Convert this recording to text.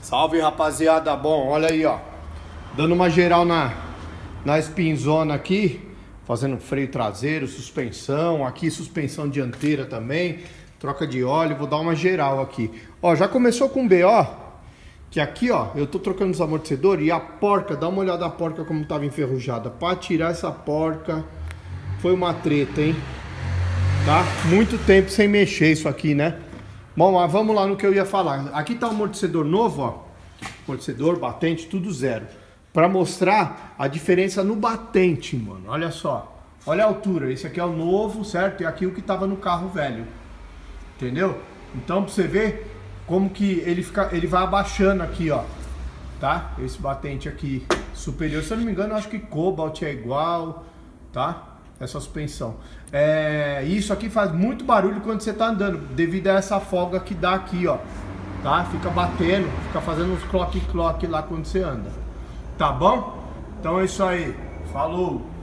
Salve, rapaziada. Bom, olha aí, ó. Dando uma geral na spinzona aqui. Fazendo freio traseiro, suspensão. Aqui suspensão dianteira também. Troca de óleo. Vou dar uma geral aqui. Ó, já começou com BO. Que aqui, ó, eu tô trocando os amortecedores. E a porca, dá uma olhada na porca como tava enferrujada. Pra tirar essa porca foi uma treta, hein? Tá? Muito tempo sem mexer isso aqui, né? Bom, mas vamos lá no que eu ia falar. Aqui tá o amortecedor novo, ó. Amortecedor, batente, tudo zero. Pra mostrar a diferença no batente, mano. Olha só. Olha a altura. Esse aqui é o novo, certo? E aqui o que tava no carro velho. Entendeu? Então, pra você ver como que ele vai abaixando aqui, ó. Tá? Esse batente aqui superior. Se eu não me engano, eu acho que Cobalt é igual, tá? Essa suspensão. Isso aqui faz muito barulho quando você tá andando, devido a essa folga que dá aqui, ó. Tá? Fica batendo, fica fazendo uns clock-clock lá quando você anda. Tá bom? Então é isso aí. Falou!